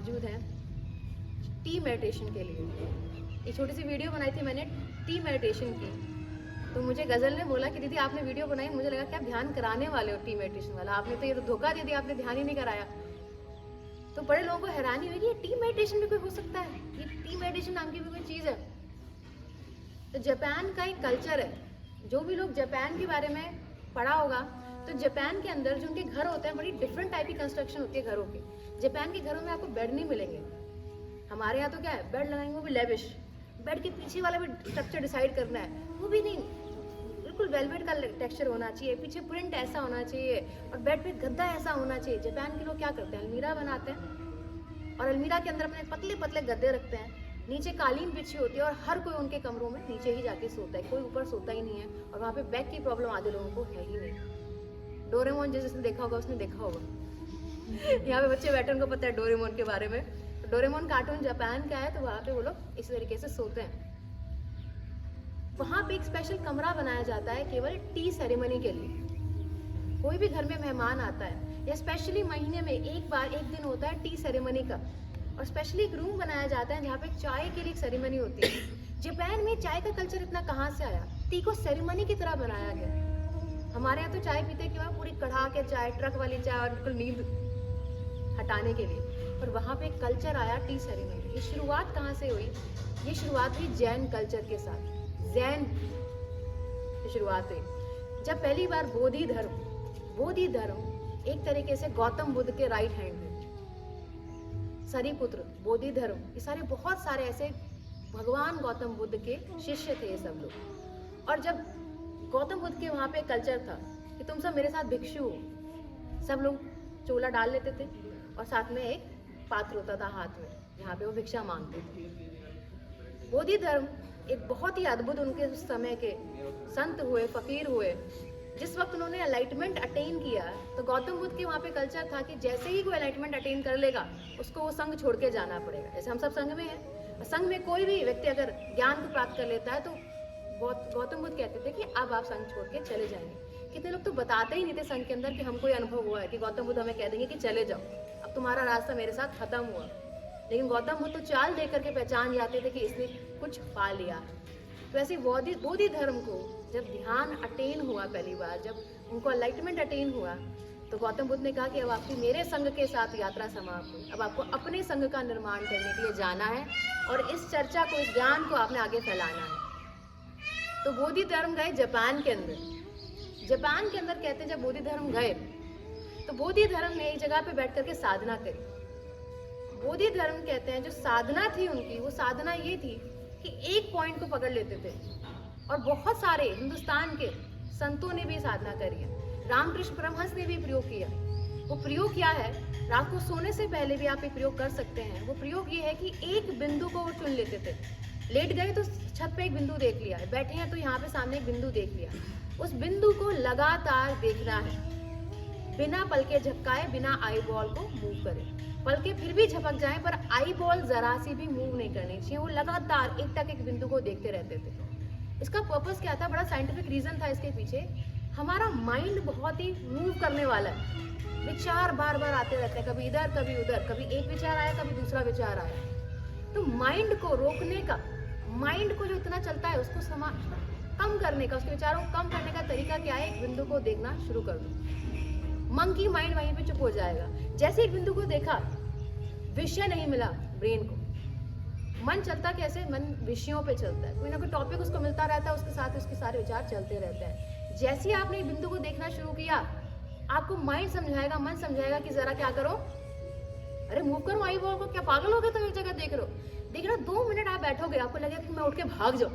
मौजूद हैं T meditation के लिए। एक छोटी सी वीडियो बनाई थी मैंने टी मेडिटेशन की, तो मुझे गज़ल ने बोला कि दीदी आपने वीडियो बनाई, मुझे लगा कि आप ध्यान कराने वाले हो टी मेडिटेशन वाला, आपने तो ये तो धोखा दे दिया, आपने ध्यान ही नहीं कराया। तो बड़े लोगों को हैरानी हुई कि ये टी मेडिटेशन भी कोई हो सकता है, ये टी मेडिटेशन नाम की भी कोई चीज़ है। तो जापान का एक कल्चर है, जो भी लोग जापान के बारे में पढ़ा होगा तो जापान के अंदर जो उनके घर होते हैं बड़ी डिफरेंट टाइप की कंस्ट्रक्शन होती है घरों की। जापान के घरों में आपको बेड नहीं मिलेंगे, हमारे यहाँ तो क्या है, बेड लगाएंगे वो भी लेविश, बेड के पीछे वाला भी स्ट्रक्चर डिसाइड करना है, वो भी नहीं, बिल्कुल वेलवेट का टेक्सचर होना चाहिए, पीछे प्रिंट ऐसा होना चाहिए और बेड पे गद्दा ऐसा होना चाहिए। जापान के लोग क्या करते हैं, अलमीरा बनाते हैं और अलमीरा के अंदर अपने पतले पतले गद्दे रखते हैं, नीचे कालीन बिछी होती है और हर कोई उनके कमरों में नीचे ही जाके सोता है, कोई ऊपर सोता ही नहीं है। और वहाँ पे बैक की प्रॉब्लम आधे लोगों को है ही नहीं। डोरेमोन जिसने देखा होगा उसने देखा होगा यहाँ पे बच्चे बैठे उनको पता है डोरेमोन के बारे में। डोरेमोन कार्टून जापान का है, तो वहाँ पे वो लोग इस तरीके से सोते हैं। वहाँ पे एक स्पेशल कमरा बनाया जाता है केवल टी सेरेमनी के लिए। कोई भी घर में मेहमान आता है या स्पेशली महीने में एक बार एक दिन होता है टी सेरेमनी का, और स्पेशली एक रूम बनाया जाता है जहाँ पे चाय के लिए एक सेरेमनी होती है। जापान में चाय का कल्चर इतना कहाँ से आया, टी को सेरेमनी की तरह बनाया गया। हमारे यहाँ तो चाय पीते क्यों है, पूरी कढ़ा के चाय, ट्रक वाली चाय और बिल्कुल नींद हटाने के लिए, और वहाँ पे कल्चर आया टी सेरेमनी। ये शुरुआत कहाँ से हुई, ये शुरुआत हुई जैन कल्चर के साथ। जैन की शुरुआत हुई जब पहली बार बोधि धर्म एक तरीके से गौतम बुद्ध के राइट हैंड में, सरीपुत्र, बोधि धर्म, ये सारे बहुत सारे ऐसे भगवान गौतम बुद्ध के शिष्य थे ये सब लोग। और जब गौतम बुद्ध के वहाँ पे कल्चर था कि तुम सब मेरे साथ भिक्षु हो, सब लोग चोला डाल लेते थे और साथ में एक पात्र होता था हाथ में, जहाँ पे वो भिक्षा मांगते थे। बोधि धर्म एक बहुत ही अद्भुत उनके उस समय के संत हुए, फकीर हुए। जिस वक्त उन्होंने एनलाइटमेंट अटेन किया, तो गौतम बुद्ध के वहाँ पे कल्चर था कि जैसे ही कोई एनलाइटमेंट अटेन कर लेगा उसको वो संघ छोड़ के जाना पड़ेगा। जैसे हम सब संघ में हैं, संघ में कोई भी व्यक्ति अगर ज्ञान को प्राप्त कर लेता है तो गौतम बुद्ध कहते थे कि अब आप संघ छोड़ के चले जाएंगे। कितने लोग तो बताते ही नहीं थे संघ के अंदर कि हमको ये अनुभव हुआ है, कि गौतम बुद्ध हमें कह देंगे कि चले जाओ, अब तुम्हारा रास्ता मेरे साथ खत्म हुआ। लेकिन गौतम बुद्ध तो चाल दे करके पहचान जाते थे कि इसने कुछ पा लिया। तो ऐसे बोधि धर्म को जब ध्यान अटेन हुआ पहली बार, जब उनको एनलाइटमेंट अटेन हुआ, तो गौतम बुद्ध ने कहा कि अब आपकी मेरे संघ के साथ यात्रा समाप्त हुई, अब आपको अपने संघ का निर्माण करने के लिए जाना है और इस चर्चा को, इस ज्ञान को आपने आगे फैलाना है। तो बोधि धर्म गए जापान के अंदर। जापान के अंदर कहते हैं जब बोधि धर्म गए तो बोधि धर्म ने एक जगह पे बैठ करके साधना करी। बोधि धर्म कहते हैं जो साधना थी उनकी, वो साधना ये थी कि एक पॉइंट को पकड़ लेते थे, और बहुत सारे हिंदुस्तान के संतों ने भी साधना करी है। रामकृष्ण परमहंस ने भी प्रयोग किया। वो प्रयोग क्या है, रात को सोने से पहले भी आप ये प्रयोग कर सकते हैं। वो प्रयोग ये है कि एक बिंदु को वो चुन लेते थे। लेट गए तो छत पे एक बिंदु देख लिया, बैठे हैं तो यहाँ पे सामने एक बिंदु देख लिया। उस बिंदु को लगातार देखना है, बिना पलके झपकाए, बिना आई बॉल को मूव करे। पलके फिर भी झपक जाए पर आई बॉल जरा सी भी मूव नहीं करनी चाहिए। वो लगातार एक तक एक बिंदु को देखते रहते थे। इसका पर्पस क्या था, बड़ा साइंटिफिक रीजन था इसके पीछे। हमारा माइंड बहुत ही मूव करने वाला है, विचार बार बार आते रहते हैं, कभी इधर कभी उधर, कभी एक विचार आया कभी दूसरा विचार आया। तो माइंड को रोकने का, माइंड को जो इतना चलता है उसको कम करने का, उसके विचारों को कम करने का तरीका क्या है, एक बिंदु को देखना शुरू कर दो। मंकी माइंड वहीं पे चुप हो जाएगा। जैसे एक बिंदु को देखा, विषय नहीं मिला ब्रेन को, मन चलता कैसे, मन विषयों पे चलता है, कोई ना कोई टॉपिक उसको मिलता रहता है, उसके साथ उसके सारे विचार चलते रहते हैं। जैसे ही आपने बिंदु को देखना शुरू किया, आपको माइंड समझाएगा, मन समझाएगा कि जरा क्या करो, अरे मूव करो आई बॉल को, क्या पागल हो गए तुम एक जगह देख रहे हो। 2 मिनट आप बैठोगे, आपको लगेगा कि मैं उठ के भाग जाऊं,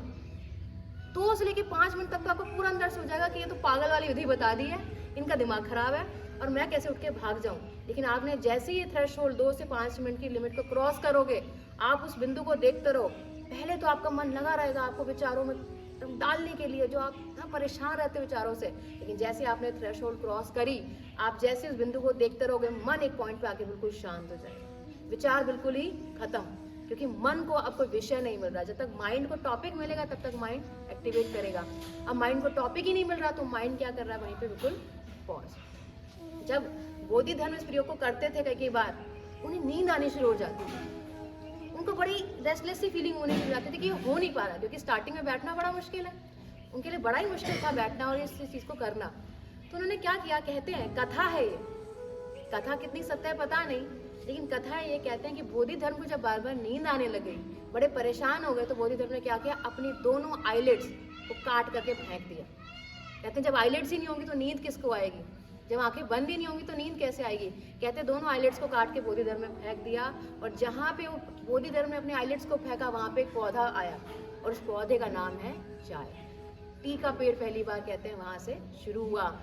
2 से लेके 5 मिनट तक तो आपको पूरा अंदर से हो जाएगा कि ये तो पागल वाली विधि बता दी है, इनका दिमाग खराब है और मैं कैसे उठ के भाग जाऊं। लेकिन आपने जैसे ही थ्रेशोल्ड 2 से 5 मिनट की लिमिट को क्रॉस करोगे, आप उस बिंदु को देखते रहो। पहले तो आपका मन लगा रहेगा आपको विचारों में डालने के लिए, जो आप परेशान रहते हो विचारों से, लेकिन जैसे आपने थ्रेशोल्ड क्रॉस करी, आप जैसे उस बिंदु को देखते रहोगे, मन एक पॉइंट पे आके बिल्कुल शांत हो जाएगा, विचार बिल्कुल ही खत्म, क्योंकि मन को अब कोई विषय नहीं मिल रहा। जब तक माइंड को टॉपिक मिलेगा तब तक माइंड एक्टिवेट करेगा। अब माइंड को टॉपिक ही नहीं मिल रहा तो माइंड क्या कर रहा है, वहीं पे बिल्कुल पॉज। जब बोधि धर्म इस प्रयोग को करते थे कई बार, उन्हें नींद आनी शुरू हो जाती थी। उनको बड़ी रेस्टलेस सी फीलिंग होने लग जाती थी कि ये हो नहीं पा रहा, क्योंकि स्टार्टिंग में बैठना बड़ा मुश्किल है, उनके लिए बड़ा ही मुश्किल था बैठना और इस चीज़ को करना। तो उन्होंने क्या किया, कहते हैं कथा है ये, कथा कितनी सत्य है पता नहीं, लेकिन कथा ये कहते हैं कि बोधि धर्म को जब बार बार नींद आने लगी, बड़े परेशान हो गए, तो बोधि धर्म ने क्या किया, अपनी दोनों आईलिड्स को काट करके फेंक दिया। कहते हैं जब आईलिड्स ही नहीं होंगी तो नींद किसको आएगी, जब आंखें बंद ही नहीं होंगी तो नींद कैसे आएगी। कहते हैं दोनों आईलिड्स को काट के बोधि धर्म में फेंक दिया, और जहाँ पे वो बोधि धर्म ने अपने आईलिड्स को फेंका वहाँ पे एक पौधा आया, और उस पौधे का नाम है चाय। टी का पेड़ पहली बार कहते हैं वहाँ से शुरू हुआ,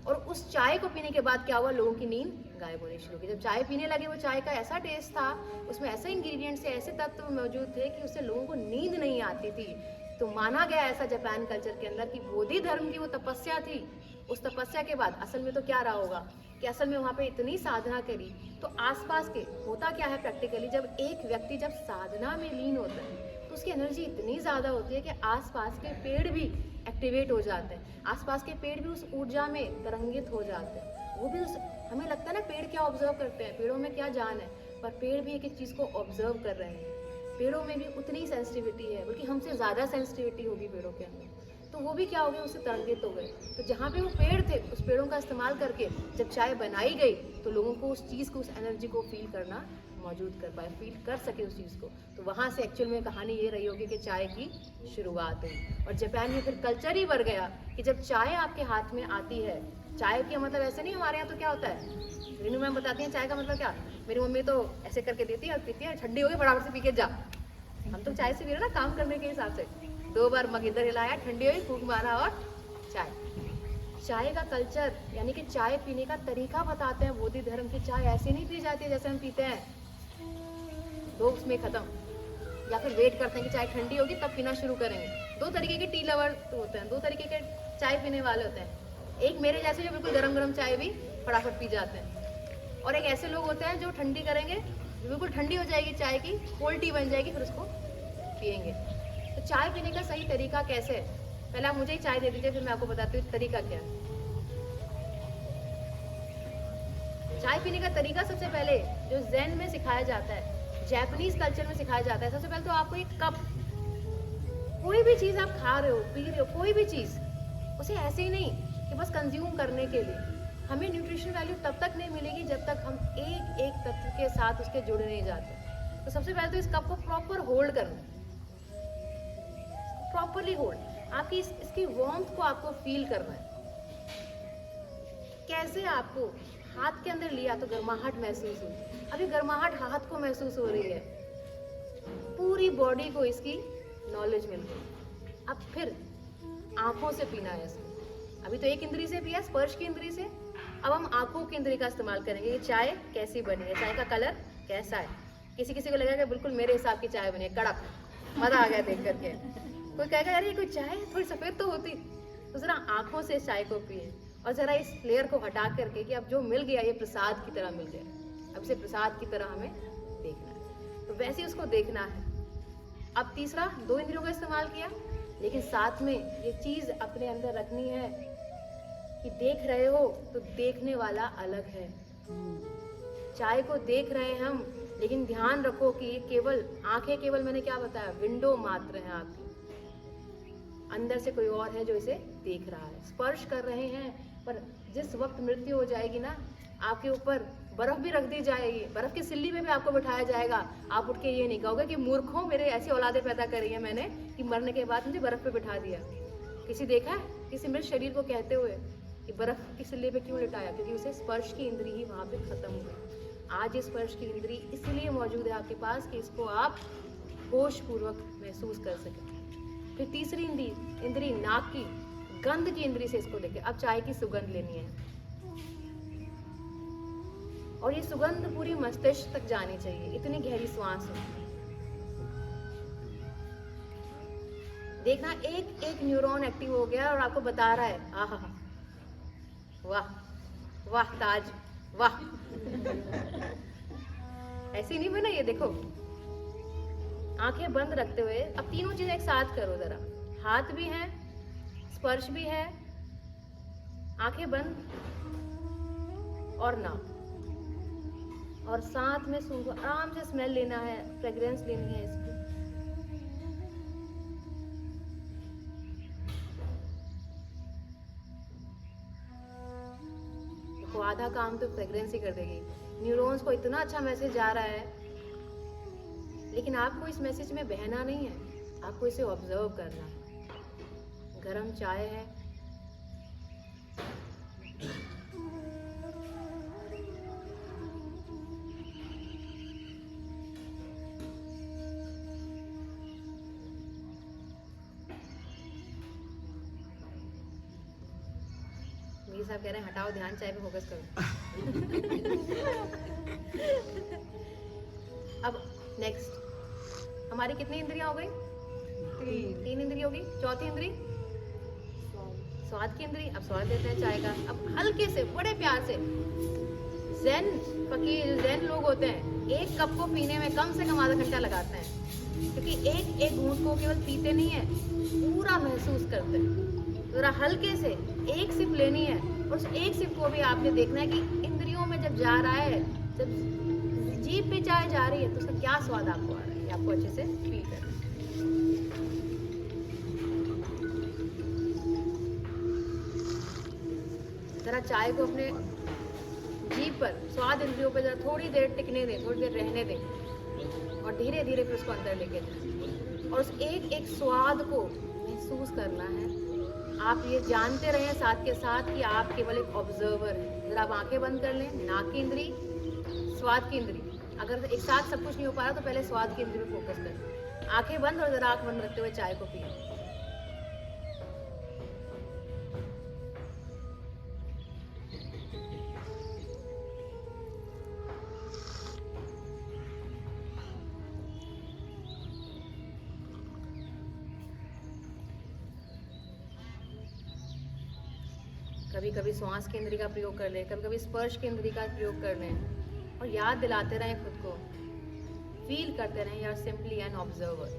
और उस चाय को पीने के बाद क्या हुआ, लोगों की नींद गायब होनी शुरू की। जब चाय पीने लगे, वो चाय का ऐसा टेस्ट था, उसमें ऐसे इंग्रेडिएंट्स थे, ऐसे तत्व मौजूद थे कि उससे लोगों को नींद नहीं आती थी। तो माना गया ऐसा जापान कल्चर के अंदर कि बोधि धर्म की वो तपस्या थी, उस तपस्या के बाद असल में तो क्या रहा होगा कि असल में वहाँ पे इतनी साधना करी, तो आसपास के होता क्या है प्रैक्टिकली, जब एक व्यक्ति जब साधना में लीन होता है तो उसकी एनर्जी इतनी ज़्यादा होती है कि आसपास के पेड़ भी एक्टिवेट हो जाते हैं, आसपास के पेड़ भी उस ऊर्जा में तरंगित हो जाते हैं। वो भी उस, हमें लगता है ना पेड़ क्या ऑब्जर्व करते हैं, पेड़ों में क्या जान है, पर पेड़ भी एक एक चीज़ को ऑब्जर्व कर रहे हैं। पेड़ों में भी उतनी सेंसिटिविटी है, बल्कि हमसे ज़्यादा सेंसिटिविटी होगी पेड़ों के अंदर। तो वो भी क्या हो गए, उससे तरंगित हो गए। तो जहाँ पे वो पेड़ थे, उस पेड़ों का इस्तेमाल करके जब चाय बनाई गई, तो लोगों को उस चीज़ को, उस एनर्जी को फील करना मौजूद कर पाए, फील कर सके उस चीज़ को। तो वहाँ से एक्चुअल में कहानी ये रही होगी कि चाय की शुरुआत हुई। और जापान में फिर कल्चर ही बढ़ गया कि जब चाय आपके हाथ में आती है, चाय का मतलब ऐसे नहीं, हमारे यहाँ तो क्या होता है, रीनू मैम बताती हैं चाय का मतलब क्या, मेरी मम्मी तो ऐसे करके देती है और पीती है, ठंडी हो गई फटाफट से पी के जा। हम तो चाय से पी रहे ना काम करने के हिसाब से, 2 बार मग इधर हिलाया, ठंडी हुई, फूंक मारा और चाय। चाय का कल्चर यानी कि चाय पीने का तरीका बताते हैं बोधि धर्म की। चाय ऐसे नहीं पी जाती है जैसे हम पीते हैं, 2 में खत्म, या फिर वेट करते हैं कि चाय ठंडी होगी तब पीना शुरू करेंगे। 2 तरीके के टी लवर होते हैं, 2 तरीके के चाय पीने वाले होते हैं। एक मेरे जैसे जो बिल्कुल गरम गरम चाय भी फटाफट पी जाते हैं, और एक ऐसे लोग होते हैं जो ठंडी करेंगे, बिल्कुल ठंडी हो जाएगी चाय की, कोल्ड टी बन जाएगी, फिर उसको पियेंगे। तो चाय पीने का सही तरीका कैसे है, पहले आप मुझे ही चाय दे दीजिए, फिर मैं आपको बताती हूँ तरीका क्या है। चाय पीने का तरीका सबसे पहले जो ज़ेन में सिखाया जाता है, जापानीज कल्चर में सिखाया जाता है, सबसे पहले तो आपको एक कप, कोई भी चीज़ आप खा रहे हो, पी रहे हो, कोई भी चीज़, उसे ऐसे ही नहीं कि बस कंज्यूम करने के लिए। हमें न्यूट्रिशन वैल्यू तब तक नहीं मिलेगी जब तक हम एक एक तत्व के साथ उसके जुड़े नहीं जाते। तो सबसे पहले तो इस कप को प्रॉपर होल्ड करना, प्रॉपरली होल्ड, आपकी इसकी वार्मथ को आपको फील करना है। कैसे आपको हाथ के अंदर लिया तो गर्माहट महसूस हुई, अभी गर्माहट हाथ को महसूस हो रही है, पूरी बॉडी को इसकी नॉलेज मिल गई। अब फिर आंखों से पीना है इसको, अभी तो एक इंद्री से पिया, स्पर्श की इंद्री से, अब हम आंखों की इंद्री का इस्तेमाल करेंगे। ये चाय कैसी बनी है, चाय का कलर कैसा है, किसी किसी को लगेगा बिल्कुल मेरे हिसाब की चाय बनी है, कड़क, मजा आ गया देख करके। कोई कहेगा अरे कोई चाय थोड़ी सफेद तो होती, तो जरा आंखों से चाय को पिए, और जरा इस लेयर को हटा करके कि अब जो मिल गया ये प्रसाद की तरह मिल गया, अब इसे प्रसाद की तरह हमें देखना है, तो वैसे ही उसको देखना है। अब तीसरा, 2 इंद्रियों का इस्तेमाल किया, लेकिन साथ में ये चीज अपने अंदर रखनी है कि देख रहे हो तो देखने वाला अलग है। चाय को देख रहे हैं हम, लेकिन ध्यान रखो कि केवल आंखें, केवल मैंने क्या बताया, विंडो मात्र है आपकी, अंदर से कोई और है जो इसे देख रहा है। स्पर्श कर रहे हैं, पर जिस वक्त मृत्यु हो जाएगी ना, आपके ऊपर बर्फ भी रख दी जाएगी, बर्फ की सिल्ली में भी आपको बिठाया जाएगा, आप उठ के ये नहीं कहोगे कि मूर्खों, मेरे ऐसी औलादे पैदा करी है मैंने कि मरने के बाद मुझे बर्फ पे बिठा दिया। किसी देखा है किसी मृत शरीर को कहते हुए कि बर्फ की सिल्ली पे क्यों लिटाया, क्योंकि उसे स्पर्श की इंद्री ही वहाँ पे खत्म हो गई। आज ये स्पर्श की इंद्री इसलिए मौजूद है आपके पास कि इसको आप होशपूर्वक महसूस कर सकें। फिर तीसरी इंद्री नाक की गंध की इंद्री से इसको देखें। अब चाय की सुगंध लेनी है, और ये सुगंध पूरी मस्तिष्क तक जानी चाहिए, इतनी गहरी श्वास है। देखना एक एक न्यूरॉन एक्टिव हो गया और आपको बता रहा है, आहा, वाह वाह ताज, वाह। ऐसे नहीं बना, ये देखो, आंखें बंद रखते हुए अब तीनों चीजें एक साथ करो जरा, हाथ भी है, स्पर्श भी है, आंखें बंद और नाक। और साथ में सूंघ आराम से स्मेल लेना है, फ्रेग्रेंस लेनी है इसकी। देखो आधा काम तो फ्रेग्रेंस ही कर देगी। न्यूरॉन्स को इतना अच्छा मैसेज जा रहा है, लेकिन आपको इस मैसेज में बहना नहीं है, आपको इसे ऑब्जर्व करना है। गरम चाय है, मेरे साहब कह रहे हैं हटाओ ध्यान, चाय पे फोकस करो। अब नेक्स्ट हमारी कितनी इंद्रियां हो गई? तीन इंद्रिय होगी। चौथी इंद्री स्वाद की इंद्री। अब स्वाद देते हैं चाय का। अब हल्के से बड़े प्यार से, ज़ेन फकीर ज़ेन लोग होते हैं, एक कप को पीने में कम से कम आधा घंटा लगाते हैं, क्योंकि एक एक घूंट को केवल पीते नहीं है, पूरा महसूस करते हैं। जरा हल्के से एक सिप लेनी है, और उस एक सिप को भी आपने देखना है कि इंद्रियों में जब जा रहा है, जब जीभ पे चाय जा रही है, तो उसका क्या स्वाद आपको आ रहा है, आपको अच्छे से फील करना है। जरा चाय को अपने जीभ पर, स्वाद इंद्रियों पर जरा थोड़ी देर टिकने दें, थोड़ी देर रहने दें, और धीरे धीरे फिर उसको अंदर लेके जाएं, और उस एक एक स्वाद को महसूस करना है। आप ये जानते रहें साथ के साथ कि आप केवल एक ऑब्जर्वर हैं। जरा आप आंखें बंद कर लें, नाक की इंद्री, स्वाद की इंद्री। अगर एक साथ सब कुछ नहीं हो पा रहा तो पहले स्वाद की इंद्री पर फोकस करें। आंखें बंद और जरा आंख बंद रखते हुए चाय को पिए। कभी कभी श्वास की इंद्री का प्रयोग कर लें, कभी कभी स्पर्श की इंद्री का प्रयोग कर लें, और याद दिलाते रहें खुद को, फील करते रहें, you are simply an observer.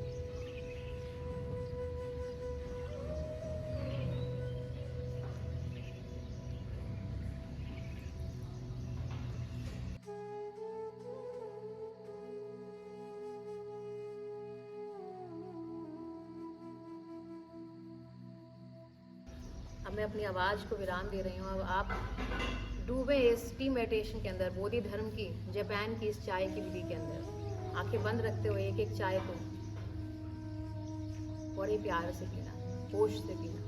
अब मैं अपनी आवाज़ को विराम दे रही हूँ। अब आप डूबे इस टी मेडिटेशन के अंदर, बोधि धर्म की, जापान की इस चाय की विधि के अंदर, आंखें बंद रखते हुए एक एक चाय को बड़े प्यार से पीना, होश से पीना।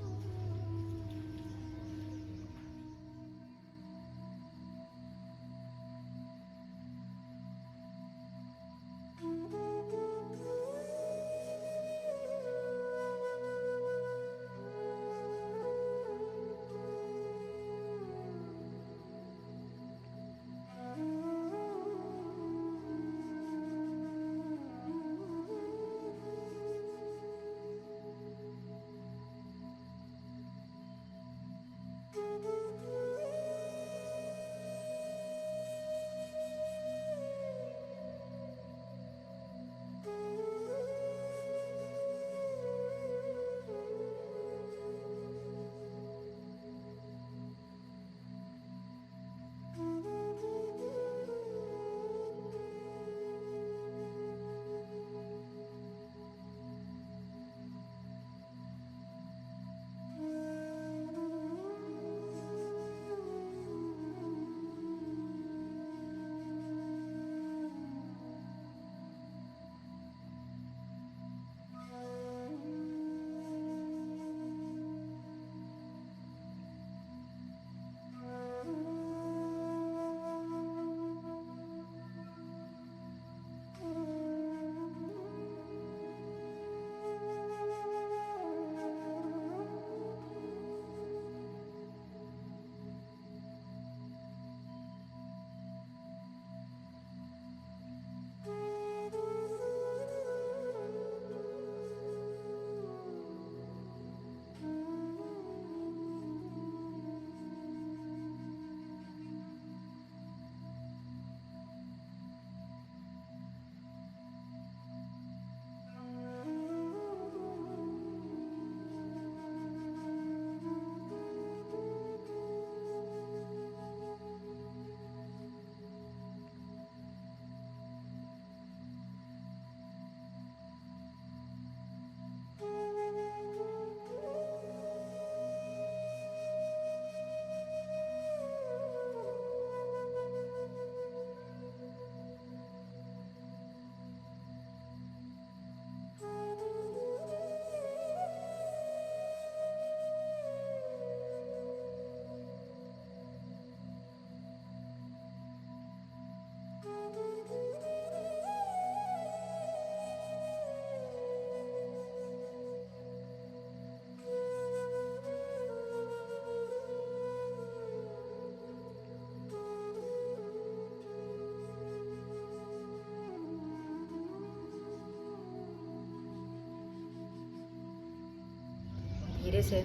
से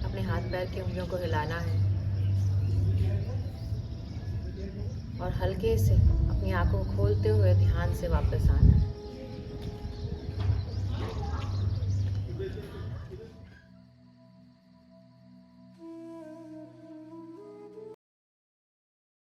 अपने हाथ पैर की उंगलियों को हिलाना है और हल्के से अपनी आंखों को खोलते हुए ध्यान से वापस आना है।